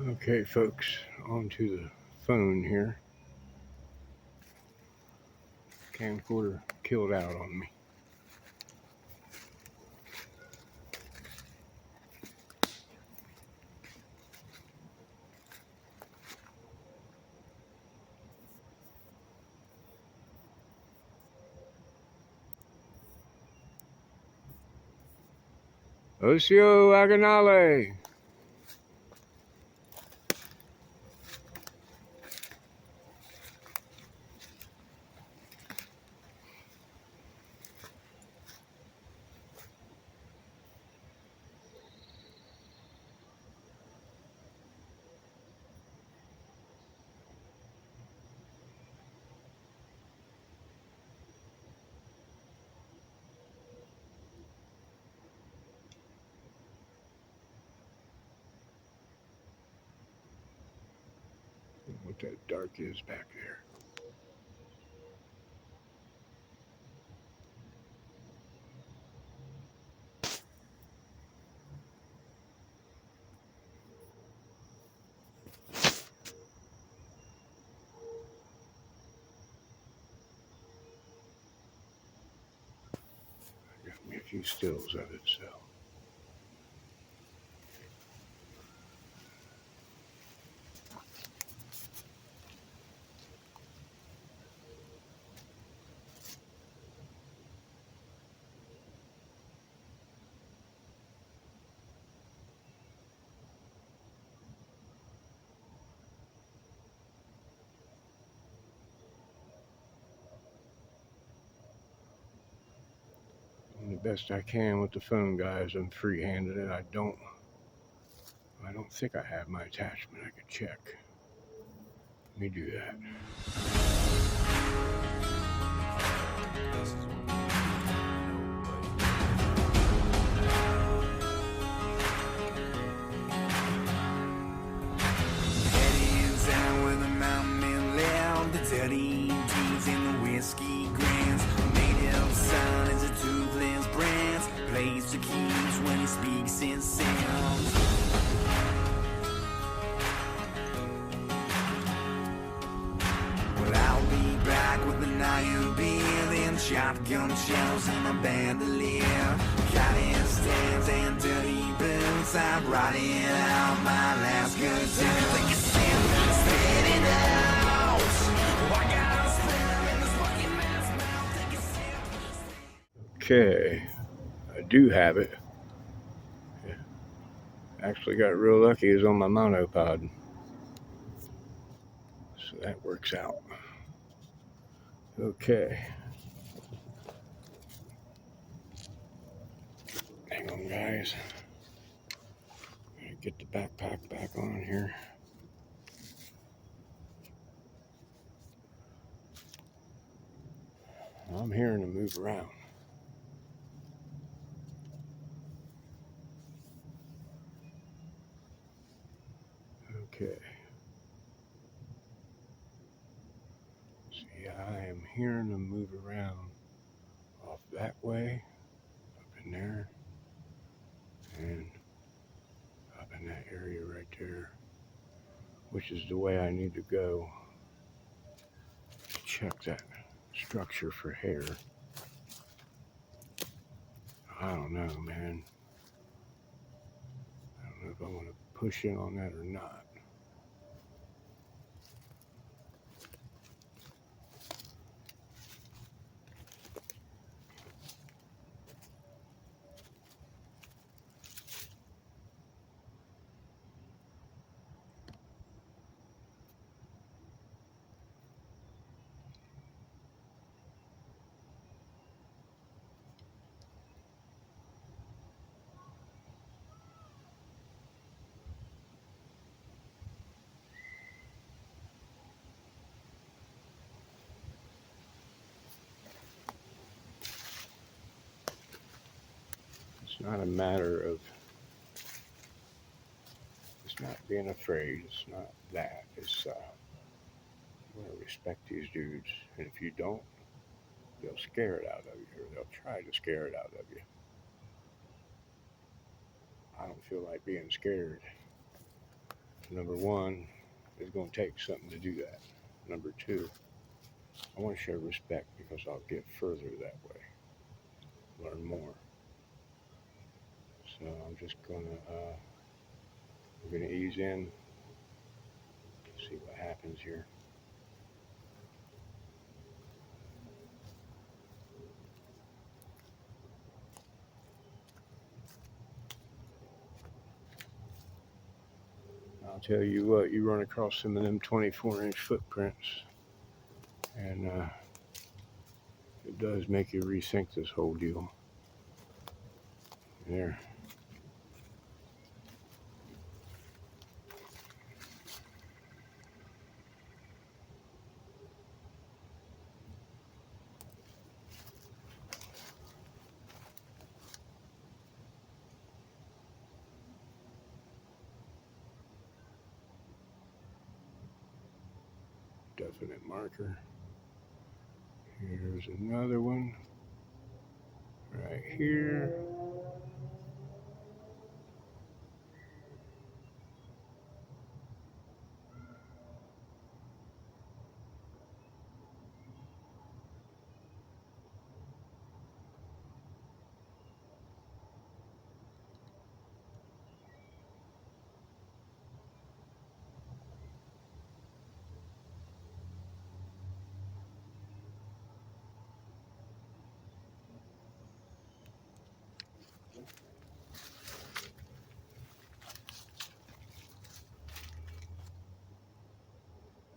Okay, folks, onto the phone here. Camcorder killed out on me. Ocio Aganale. What that dark is back there. Got me a few stills of it, so. Doing the best I can with the phone, guys. I'm free-handed it. I don't think I have my attachment. I could check. Let me do that. Dirty jeans and the whiskey grants. Native son is a toothless branch. Plays the keys when he speaks in sounds. Well, I'll be back with an iron beer, then shotgun shells and a bandolier. Cotton stands and dirty boots. I'm writing out my last good time. Like a sandman spitting out. Okay, I do have it. Actually got real lucky. It's on my monopod. So that works out. Okay. Hang on, guys. Gotta get the backpack back on here. I'm hearing him move around. Okay. See, I am hearing them move around off that way, up in there, and up in that area right there, which is the way I need to go to check that structure for hair. I don't know, man. I don't know if I want to push in on that or not. It's not a matter of, it's not being afraid. It's not that. It's, you want to respect these dudes. And if you don't, they'll scare it out of you, or they'll try to scare it out of you. I don't feel like being scared. number one, it's going to take something to do that. Number two, I want to show respect because I'll get further that way, learn more. So I'm just we're gonna ease in, see what happens here. I'll tell you what, you run across some of them 24-inch footprints, and it does make you rethink this whole deal. There. Definite marker. Here's another one right here.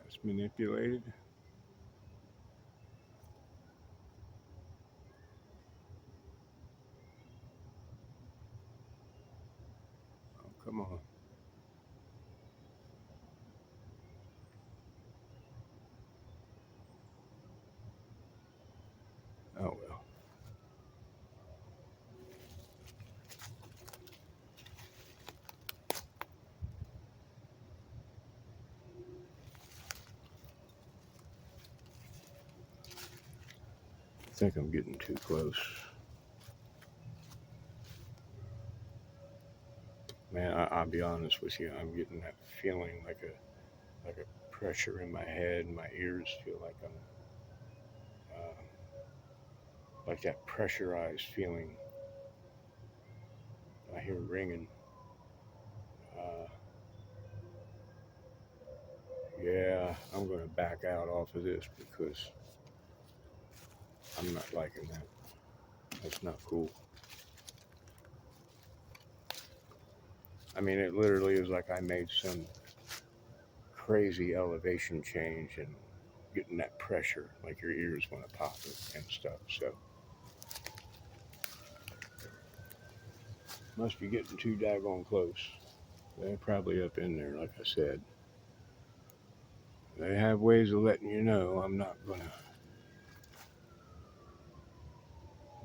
That's manipulated. Oh, come on. Oh well. I think I'm getting too close. Man, I'll be honest with you. I'm getting that feeling like a pressure in my head. My ears feel like like that pressurized feeling. I hear ringing. Uh, yeah, I'm going to back out off of this because I'm not liking that. That's not cool. I mean, it literally is like I made some crazy elevation change and getting that pressure, like your ears want to pop and stuff. So, must be getting too daggone close. They're probably up in there, like I said. They have ways of letting you know. I'm not gonna.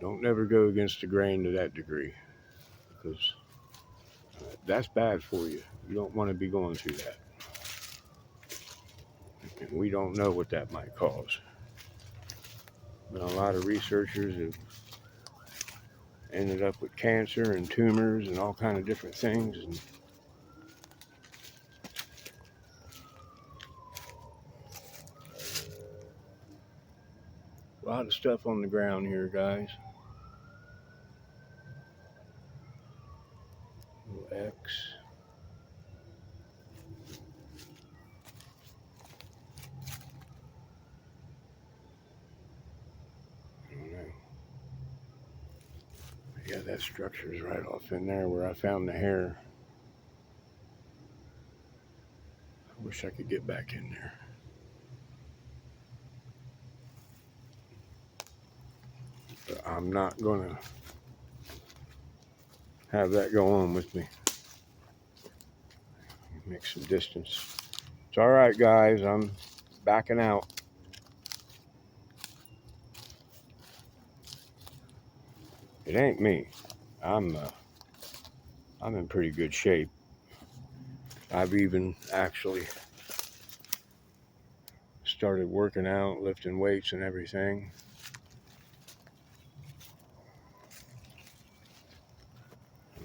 Don't never go against the grain to that degree because that's bad for you. You don't want to be going through that. And we don't know what that might cause. But a lot of researchers have ended up with cancer and tumors and all kind of different things. And a lot of stuff on the ground here, guys. Little X. I don't know. Yeah, that structure is right off in there where I found the hair. I wish I could get back in there. But I'm not gonna have that go on with me. Make some distance. It's all right, guys. I'm backing out. It ain't me. I'm in pretty good shape. I've even actually started working out, lifting weights and everything.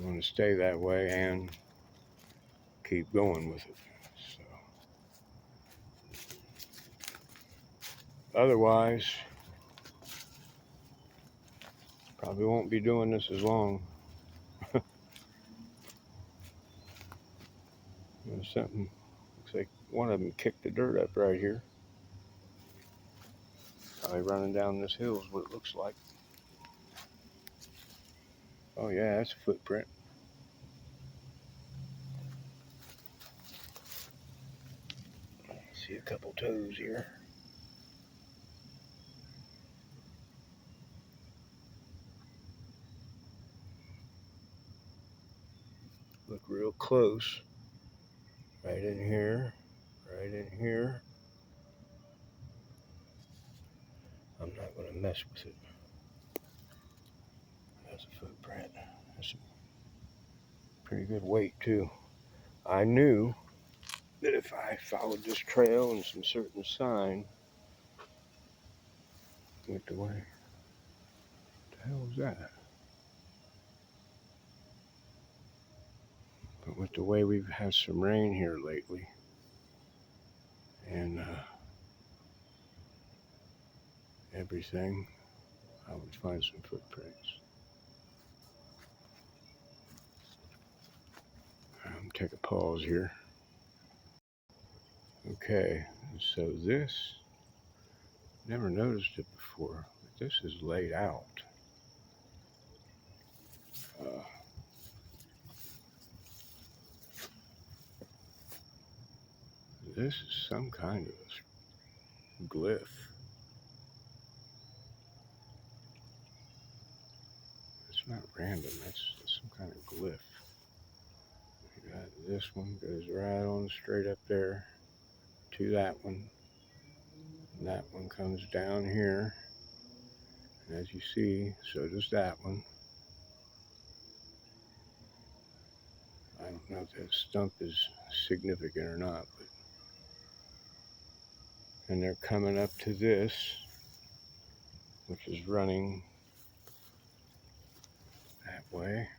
I want to stay that way and keep going with it. otherwise, probably won't be doing this as long. Something looks like one of them kicked the dirt up right here. Probably running down this hill is what it looks like. Oh yeah, that's a footprint. See a couple toes here. Look real close. Right in here. Right in here. I'm not going to mess with it. That's a footprint. That's a pretty good weight too. I knew that if I followed this trail and some certain sign, went the way. What the hell was that? But with the way we've had some rain here lately, and everything, I would find some footprints. Take a pause here. Okay, so this, never noticed it before, but this is laid out. This is some kind of a glyph. It's not random, that's some kind of glyph. You got this one goes right on straight up there to that one. And that one comes down here. And as you see, so does that one. I don't know if that stump is significant or not, but and they're coming up to this, which is running that way.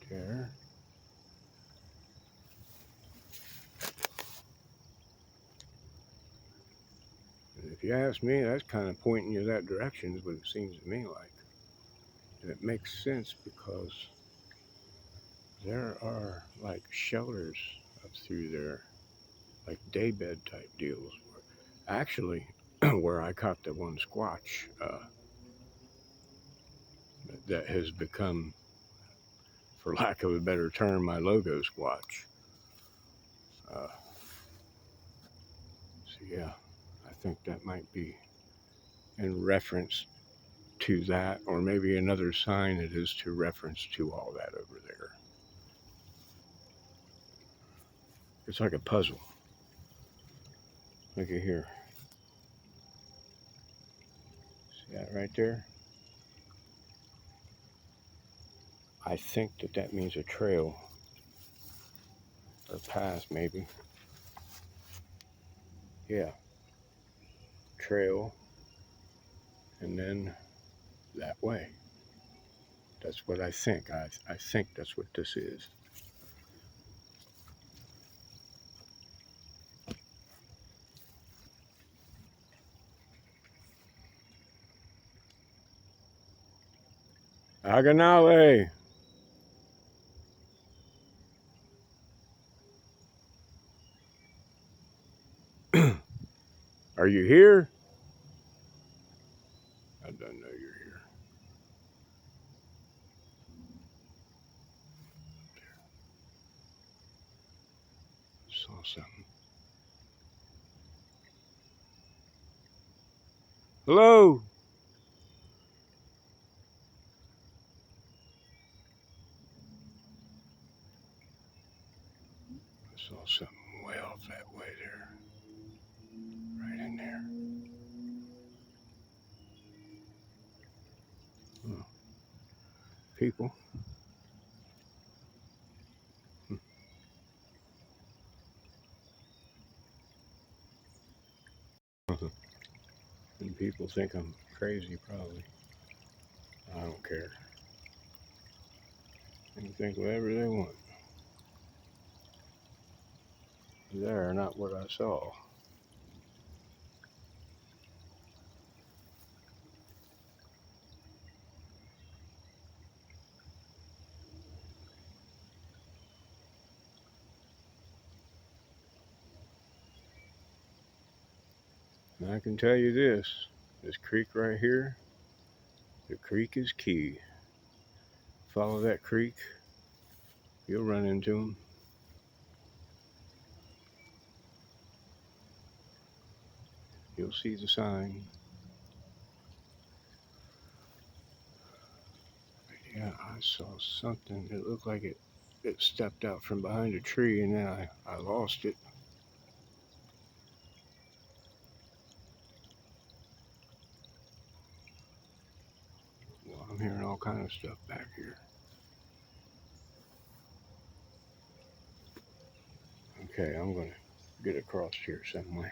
There. And if you ask me, that's kind of pointing you that direction is what it seems to me like. And it makes sense because there are like shelters up through there, like daybed type deals. Actually, where I caught the one squatch that has become, for lack of a better term, my logo squatch. So yeah, I think that might be in reference to that, or maybe another sign it is to reference to all that over there. It's like a puzzle. Look at here. See that right there? I think that means a trail or path, maybe. Yeah. Trail, and then that way. That's what I think. I think that's what this is. Aganale. Are you here? I don't know you're here. Saw something. Hello? I saw something way off that way there. Right in there. Oh. People. And people think I'm crazy, probably. I don't care. and think whatever they want. They're not what I saw. And I can tell you this creek right here, the creek is key. Follow that creek, you'll run into them. You'll see the sign. Yeah, I saw something. It looked like it stepped out from behind a tree, and then I lost it. Well, I'm hearing all kind of stuff back here. Okay, I'm gonna get across here some way.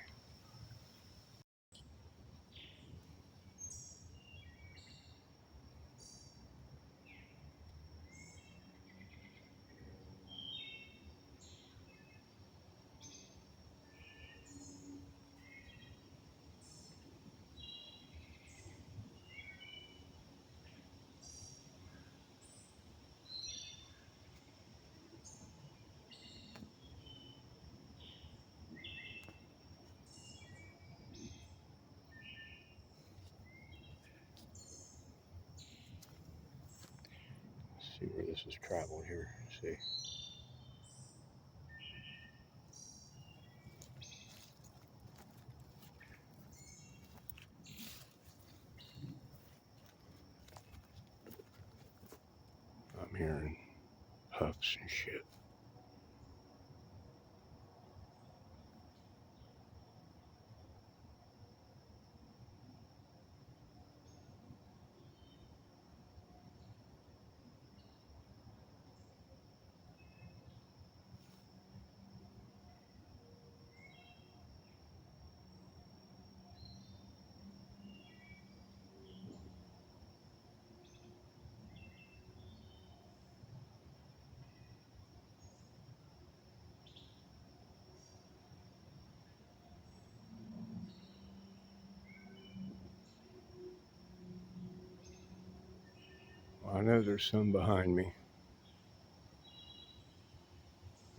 Let's see where this is traveled here. See. I'm hearing huffs and shit. Well, I know there's some behind me.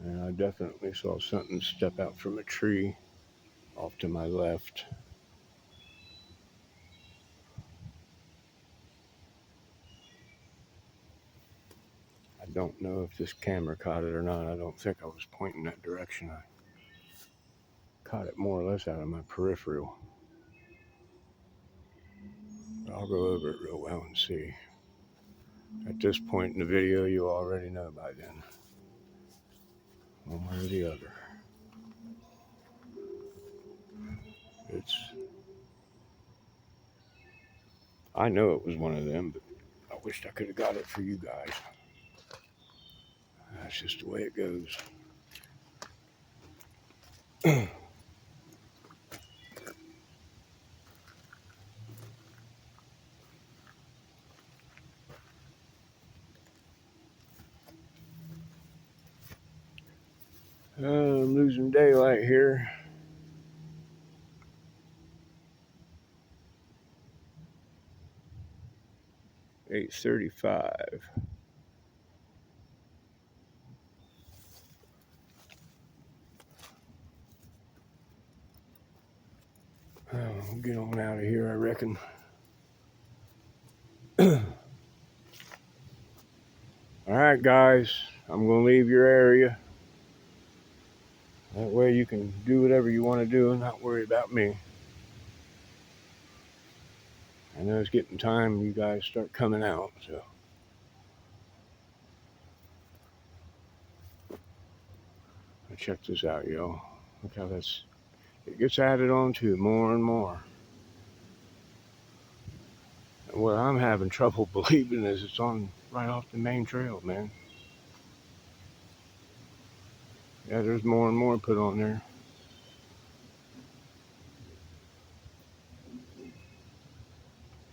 And I definitely saw something step out from a tree off to my left. I don't know if this camera caught it or not. I don't think I was pointing that direction. I caught it more or less out of my peripheral. But I'll go over it real well and see. At this point in the video, you already know by then, one way or the other. I know it was one of them, but I wished I could have got it for you guys. That's just the way it goes. I'm losing daylight here. 8:35. We'll get on out of here, I reckon. All right, guys, I'm going to leave your area. That way you can do whatever you want to do and not worry about me. I know it's getting time you guys start coming out, so. Check this out, y'all. Look how it gets added on to more and more. And what I'm having trouble believing is it's on right off the main trail, man. Yeah, there's more and more put on there.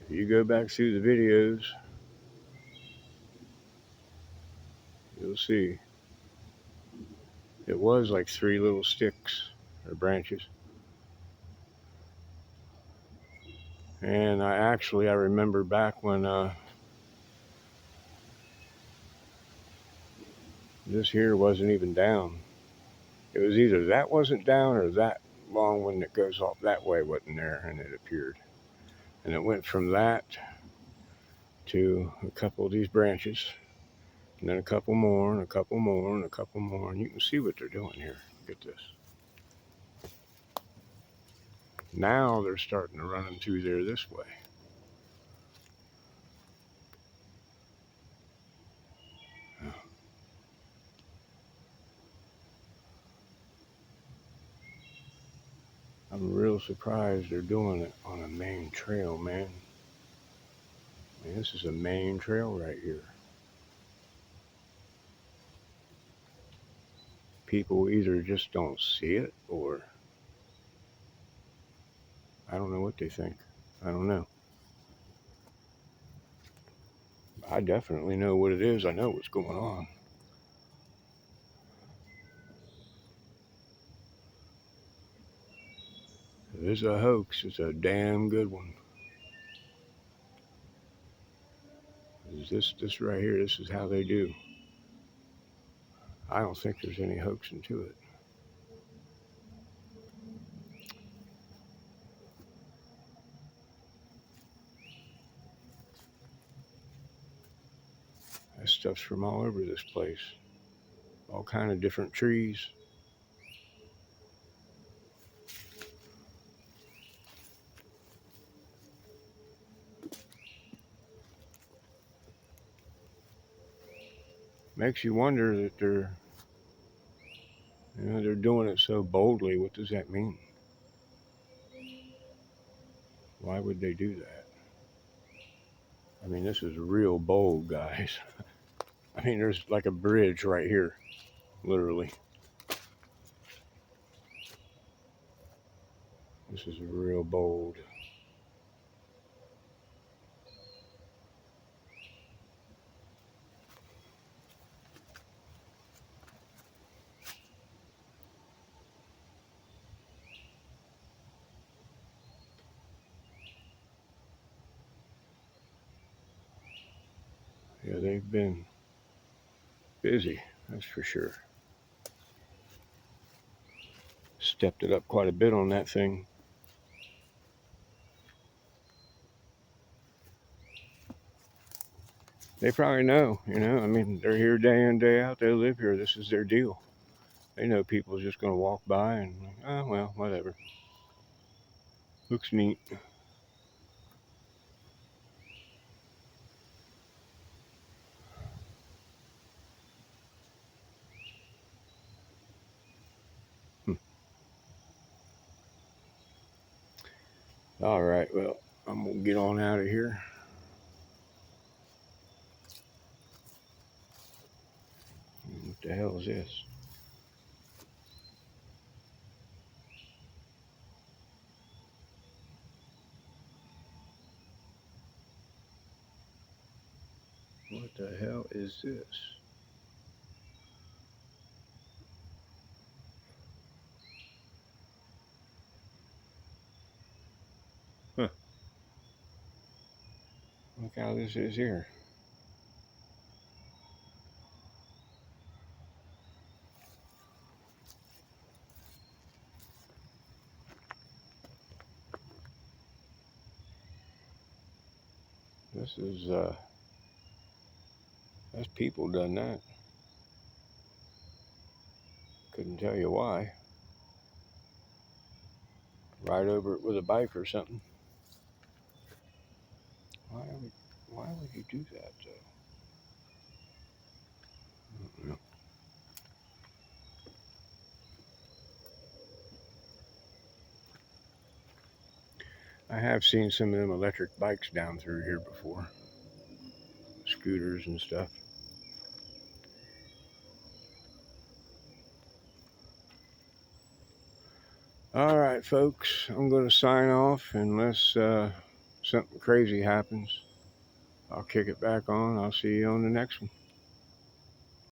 If you go back through the videos, to see. It was like 3 little sticks or branches. And I remember back when this here wasn't even down. It was either that wasn't down or that long one that goes off that way wasn't there, and it appeared. And it went from that to a couple of these branches, and then a couple more, and a couple more, and a couple more. And you can see what they're doing here. Look at this. Now they're starting to run through there this way. I'm real surprised they're doing it on a main trail, man. I mean, this is a main trail right here. People either just don't see it, or I don't know what they think. I don't know. I definitely know what it is. I know what's going on. If it's a hoax, it's a damn good one. This right here, this is how they do. I don't think there's any hoaxing to it. That stuff's from all over this place. All kind of different trees. Makes you wonder that they're doing it so boldly. What does that mean? Why would they do that? I mean, this is real bold, guys. I mean, there's like a bridge right here, literally. This is real bold. Yeah, they've been busy, that's for sure. Stepped it up quite a bit on that thing. They probably know, I mean, they're here day in, day out. They live here. This is their deal. They know people are just going to walk by and, oh, well, whatever. Looks neat. All right, well, I'm going to get on out of here. What the hell is this? What the hell is this? Huh. Look how this is here. This is, that's people done that. Couldn't tell you why. Ride over it with a bike or something. Why would you do that, though? I don't know. I have seen some of them electric bikes down through here before. Scooters and stuff. All right, folks, I'm going to sign off unless something crazy happens. I'll kick it back on. I'll see you on the next one.